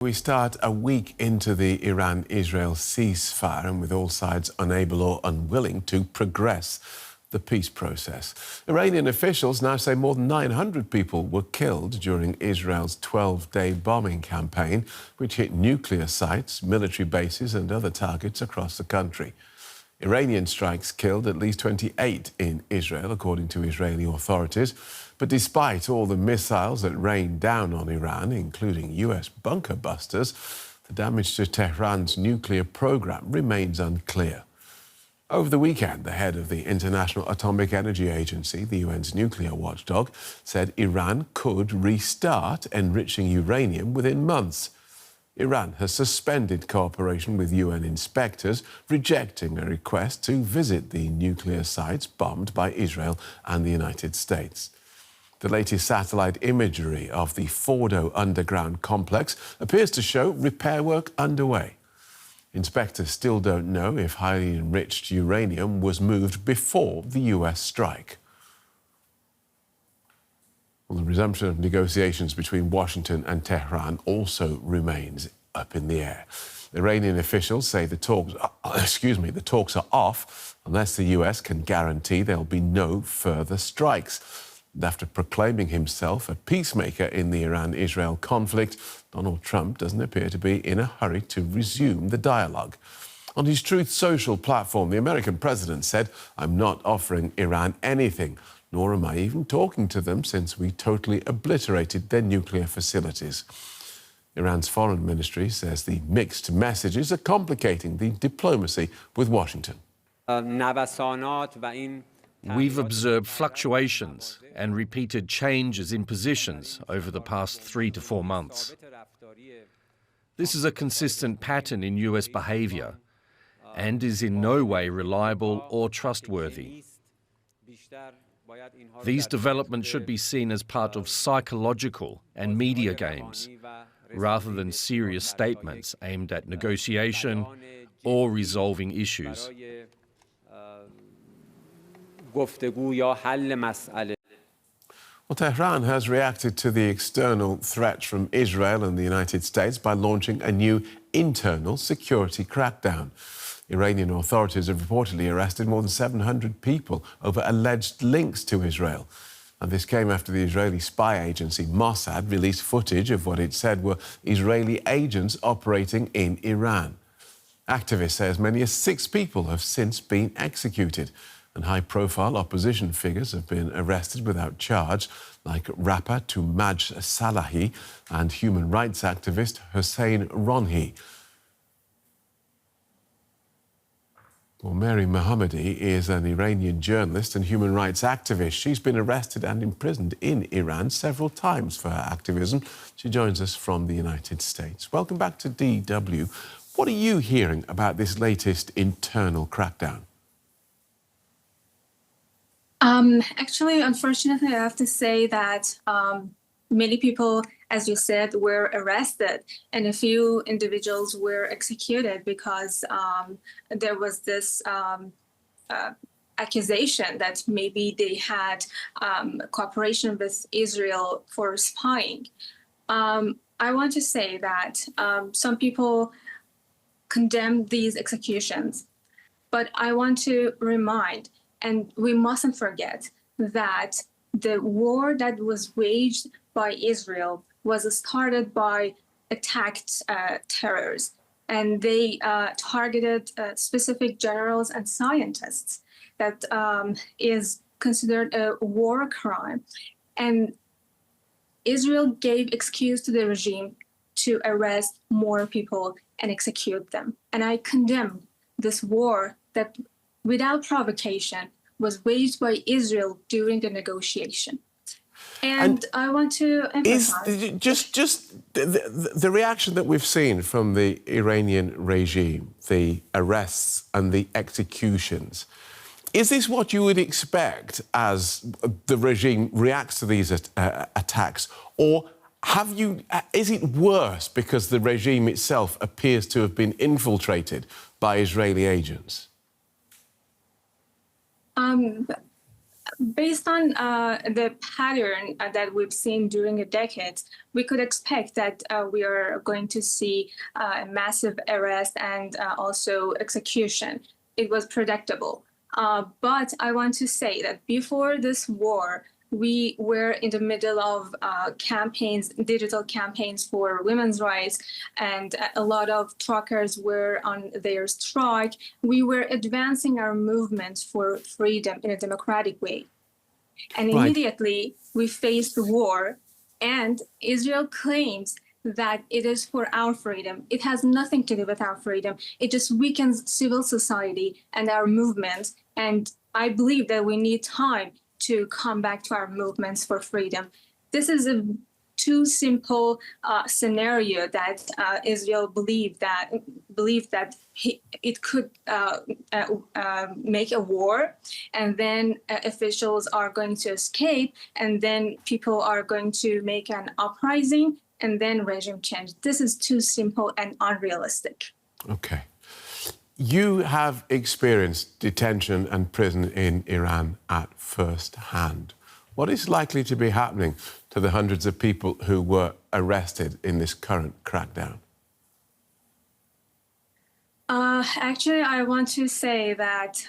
We start a week into the Iran-Israel ceasefire and with all sides unable or unwilling to progress the peace process. Iranian officials now say more than 900 people were killed during Israel's 12-day bombing campaign, which hit nuclear sites, military bases and other targets across the country. Iranian strikes killed at least 28 in Israel, according to Israeli authorities. But despite all the missiles that rained down on Iran, including US bunker busters, the damage to Tehran's nuclear program remains unclear. Over the weekend, the head of the International Atomic Energy Agency, the UN's nuclear watchdog, said Iran could restart enriching uranium within months. Iran has suspended cooperation with UN inspectors, rejecting a request to visit the nuclear sites bombed by Israel and the United States. The latest satellite imagery of the Fordo underground complex appears to show repair work underway. Inspectors still don't know if highly enriched uranium was moved before the US strike. Well, the resumption of negotiations between Washington and Tehran also remains up in the air. Iranian officials say the talks are off unless the US can guarantee there'll be no further strikes. And after proclaiming himself a peacemaker in the Iran-Israel conflict, Donald Trump doesn't appear to be in a hurry to resume the dialogue. On his Truth Social platform, the American president said, "I'm not offering Iran anything, nor am I even talking to them since we totally obliterated their nuclear facilities." Iran's foreign ministry says the mixed messages are complicating the diplomacy with Washington. We've observed fluctuations and repeated changes in positions over the past 3 to 4 months. This is a consistent pattern in US behavior and is in no way reliable or trustworthy. These developments should be seen as part of psychological and media games, rather than serious statements aimed at negotiation or resolving issues. Well, Tehran has reacted to the external threats from Israel and the United States by launching a new internal security crackdown. Iranian authorities have reportedly arrested more than 700 people over alleged links to Israel. And this came after the Israeli spy agency Mossad released footage of what it said were Israeli agents operating in Iran. Activists say as many as 6 people have since been executed, and high-profile opposition figures have been arrested without charge, like rapper Toomaj Salehi and human rights activist Hossein Ronaghi. Well, Mary Mohammadi is an Iranian journalist and human rights activist. She's been arrested and imprisoned in Iran several times for her activism. She joins us from the United States. Welcome back to DW. What are you hearing about this latest internal crackdown? Actually, unfortunately, I have to say that many people, as you said, were arrested and a few individuals were executed because there was this accusation that maybe they had cooperation with Israel for spying. I want to say that some people condemn these executions, but I want to remind, and we mustn't forget, that the war that was waged by Israel was started by attacked terrorists, and they targeted specific generals and scientists. That is considered a war crime. And Israel gave excuse to the regime to arrest more people and execute them. And I condemn this war that, without provocation, was waged by Israel during the negotiation. And I want to emphasize... Just the reaction that we've seen from the Iranian regime, the arrests and the executions, is this what you would expect as the regime reacts to these attacks? Or is it worse because the regime itself appears to have been infiltrated by Israeli agents? Based on the pattern that we've seen during the decades, we could expect that we are going to see massive arrest and also execution. It was predictable. But I want to say that before this war, we were in the middle of campaigns, digital campaigns for women's rights, and a lot of truckers were on their strike. We were advancing our movement for freedom in a democratic way. And immediately we faced the war, and Israel claims that it is for our freedom. It has nothing to do with our freedom. It just weakens civil society and our movement. And I believe that we need time to come back to our movements for freedom. This is a too simple scenario that Israel believed that it could make a war, and then officials are going to escape, and then people are going to make an uprising, and then regime change. This is too simple and unrealistic. Okay. You have experienced detention and prison in Iran at first hand. What is likely to be happening to the hundreds of people who were arrested in this current crackdown? Actually, I want to say that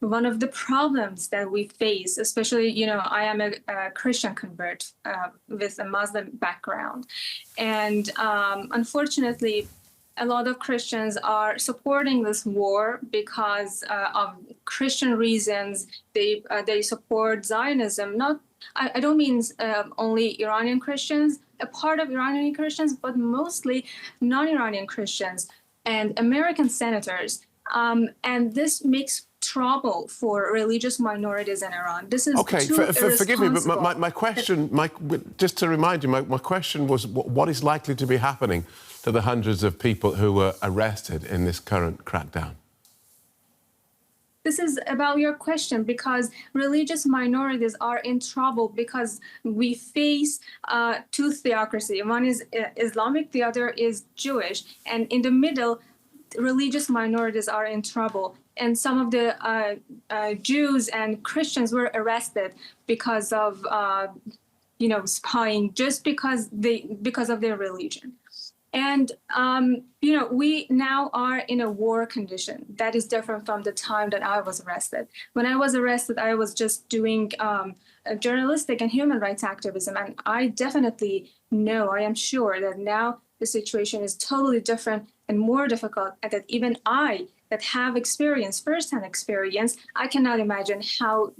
one of the problems that we face, especially, I am a Christian convert with a Muslim background. And unfortunately, a lot of Christians are supporting this war because of Christian reasons. They support Zionism. I don't mean only Iranian Christians, a part of Iranian Christians, but mostly non-Iranian Christians and American senators. And this makes trouble for religious minorities in Iran. This is okay. Forgive me, but my question, just to remind you, my question was, what is likely to be happening to the hundreds of people who were arrested in this current crackdown? This is about your question, because religious minorities are in trouble because we face two theocracy. One is Islamic, the other is Jewish. And in the middle, religious minorities are in trouble. And some of the Jews and Christians were arrested because of, spying, just because of their religion. And, we now are in a war condition that is different from the time that I was arrested. When I was arrested, I was just doing journalistic and human rights activism. And I definitely know, I am sure that now the situation is totally different and more difficult, and that even I, that have experience, firsthand experience, I cannot imagine how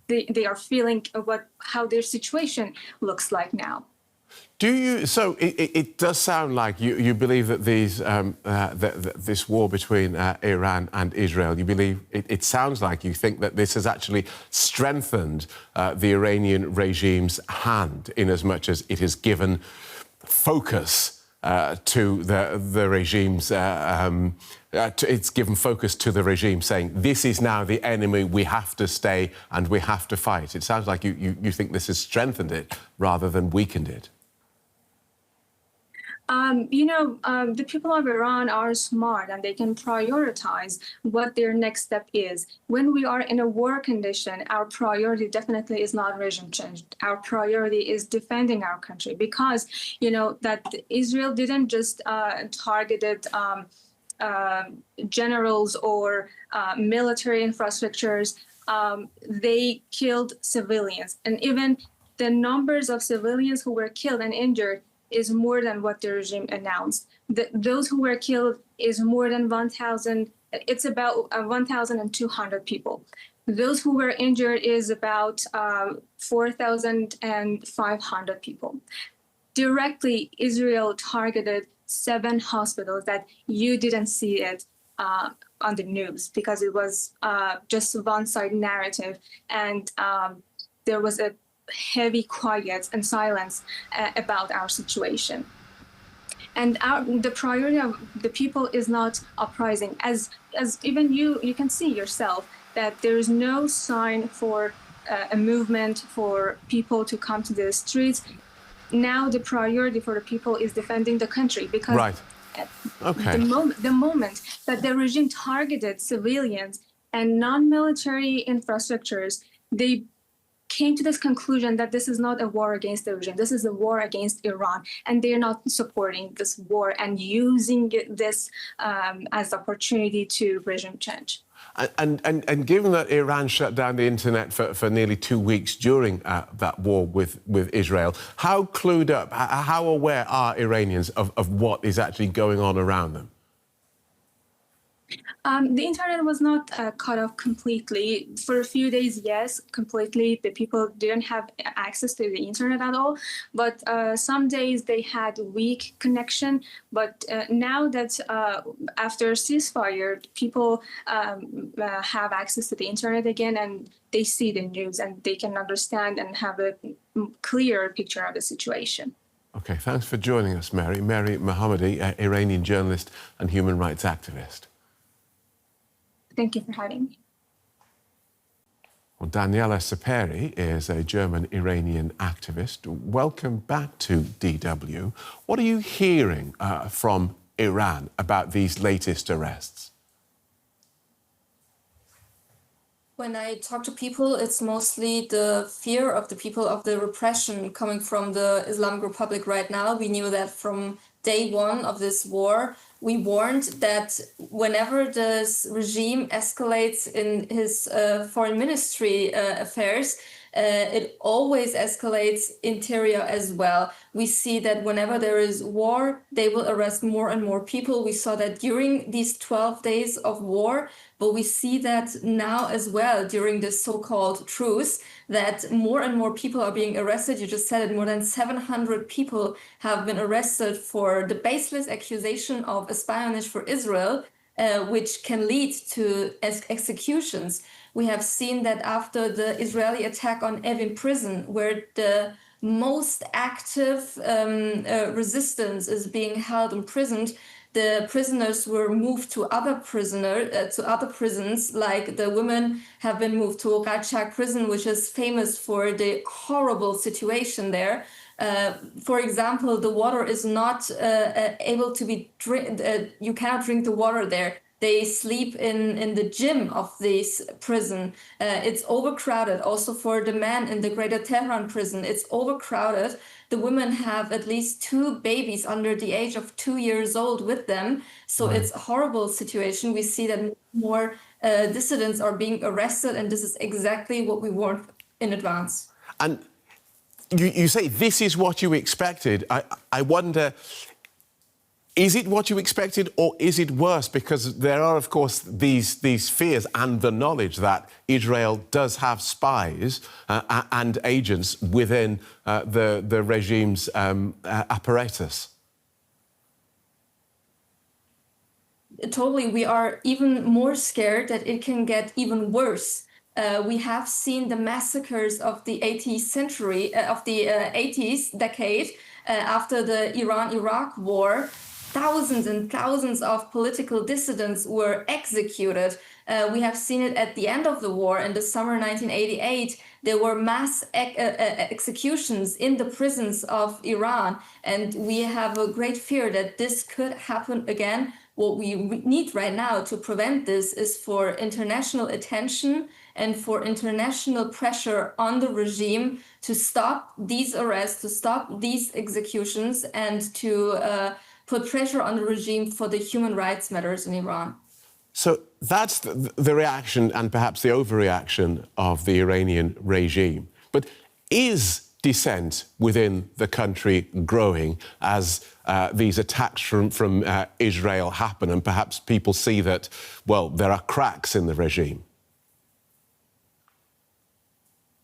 they are feeling, how their situation looks like now. So it does sound like you believe that this war between Iran and Israel, you believe, it sounds like you think that this has actually strengthened the Iranian regime's hand, in as much as it has given focus to the regime's, it's given focus to the regime, saying this is now the enemy, we have to stay and we have to fight. It sounds like you think this has strengthened it rather than weakened it. The people of Iran are smart, and they can prioritize what their next step is. When we are in a war condition, our priority definitely is not regime change. Our priority is defending our country, because, that Israel didn't just targeted generals or military infrastructures. They killed civilians, and even the numbers of civilians who were killed and injured is more than what the regime announced. Those who were killed is more than 1,000. It's about 1,200 people. Those who were injured is about 4,500 people. Directly, Israel targeted 7 hospitals that you didn't see it on the news, because it was just a one-side narrative, and there was a heavy quiet and silence about our situation. And the priority of the people is not uprising. As even you can see yourself, that there is no sign for a movement for people to come to the streets. Now the priority for the people is defending the country, because the moment that the regime targeted civilians and non-military infrastructures, they came to this conclusion that this is not a war against the regime, this is a war against Iran, and they're not supporting this war and using this as opportunity to regime change. And given that Iran shut down the internet for nearly 2 weeks during that war with Israel, how clued up, how aware are Iranians of what is actually going on around them? The internet was not cut off completely. For a few days, yes, completely. The people didn't have access to the internet at all. But some days they had weak connection. But now that after ceasefire, people have access to the internet again, and they see the news and they can understand and have a clearer picture of the situation. OK, thanks for joining us, Mary. Mary Mohammadi, Iranian journalist and human rights activist. Thank you for having me. Well, Daniela Sepehri is a German-Iranian activist. Welcome back to DW. What are you hearing from Iran about these latest arrests? When I talk to people, it's mostly the fear of the people of the repression coming from the Islamic Republic right now. We knew that from day one of this war. We warned that whenever this regime escalates in his foreign ministry affairs, it always escalates interior as well. We see that whenever there is war, they will arrest more and more people. We saw that during these 12 days of war, but we see that now as well during this so-called truce, that more and more people are being arrested. You just said it, more than 700 people have been arrested for the baseless accusation of espionage for Israel, which can lead to executions. We have seen that after the Israeli attack on Evin prison, where the most active resistance is being held imprisoned, the prisoners were moved to other prisons, like the women have been moved to Rajak prison, which is famous for the horrible situation there. For example, the water is not able to be you cannot drink the water there. They sleep in the gym of this prison. It's overcrowded. Also for the men in the Greater Tehran prison, it's overcrowded. The women have at least 2 babies under the age of 2 years old with them. So It's a horrible situation. We see that more dissidents are being arrested, and this is exactly what we warned in advance. And you say this is what you expected. I wonder, is it what you expected, or is it worse? Because there are, of course, these fears and the knowledge that Israel does have spies and agents within the regime's apparatus. Totally. We are even more scared that it can get even worse. We have seen the massacres of the 80s decade after the Iran-Iraq war. Thousands and thousands of political dissidents were executed. We have seen it at the end of the war in the summer 1988. There were mass executions in the prisons of Iran, and we have a great fear that this could happen again. What we need right now to prevent this is for international attention and for international pressure on the regime to stop these arrests, to stop these executions, and to put pressure on the regime for the human rights matters in Iran. So that's the reaction and perhaps the overreaction of the Iranian regime. But is dissent within the country growing as these attacks from Israel happen, and perhaps people see that, well, there are cracks in the regime?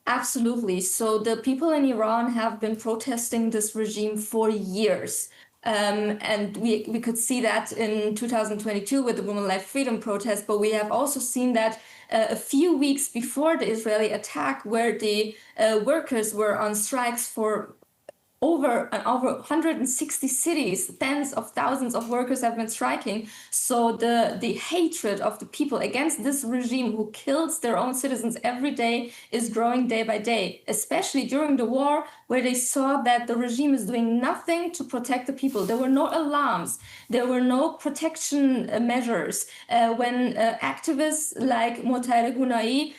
Absolutely. So the people in Iran have been protesting this regime for years. And we could see that in 2022 with the Women Life Freedom protest, but we have also seen that a few weeks before the Israeli attack, where the workers were on strikes for over 160 cities, tens of thousands of workers have been striking. So the hatred of the people against this regime who kills their own citizens every day is growing day by day, especially during the war, where they saw that the regime is doing nothing to protect the people. There were no alarms, there were no protection measures. When activists like Mohammadi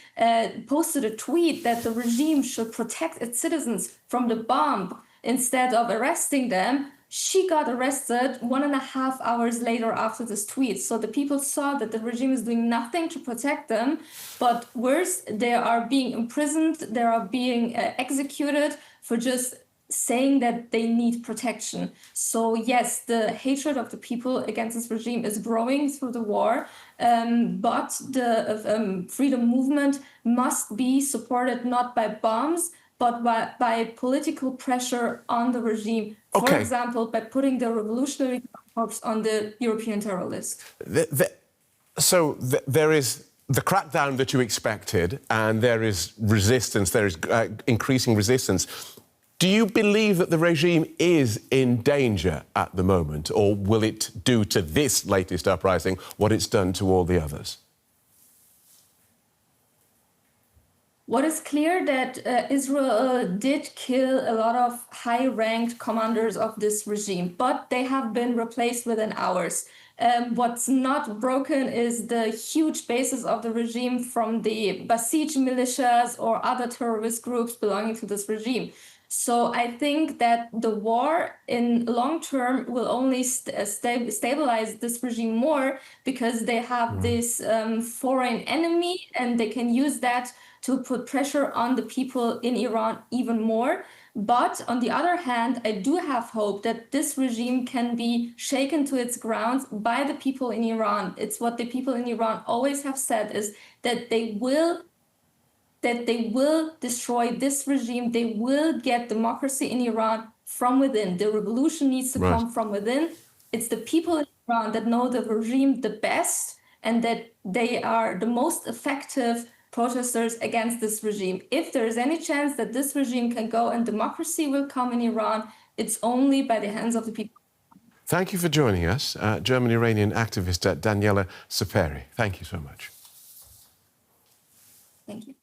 posted a tweet that the regime should protect its citizens from the bomb, instead of arresting them, she got arrested 1.5 hours later after this tweet. So the people saw that the regime is doing nothing to protect them, but worse, they are being imprisoned, they are being executed for just saying that they need protection. So yes, the hatred of the people against this regime is growing through the war, but the freedom movement must be supported not by bombs, but by political pressure on the regime. For example, by putting the Revolutionary Corps on the European terror list. So there is the crackdown that you expected, and there is resistance, there is increasing resistance. Do you believe that the regime is in danger at the moment, or will it do to this latest uprising what it's done to all the others? What is clear that Israel did kill a lot of high-ranked commanders of this regime, but they have been replaced within hours. What's not broken is the huge bases of the regime from the Basij militias or other terrorist groups belonging to this regime. So I think that the war in long term will only stabilize this regime more, because they have this foreign enemy and they can use that to put pressure on the people in Iran even more. But on the other hand, I do have hope that this regime can be shaken to its ground by the people in Iran. It's what the people in Iran always have said, is that they will destroy this regime. They will get democracy in Iran from within. The revolution needs to come from within. It's the people in Iran that know the regime the best, and that they are the most effective protesters against this regime. If there is any chance that this regime can go and democracy will come in Iran, it's only by the hands of the people. Thank you for joining us, German-Iranian activist Daniela Sepehri. Thank you so much. Thank you.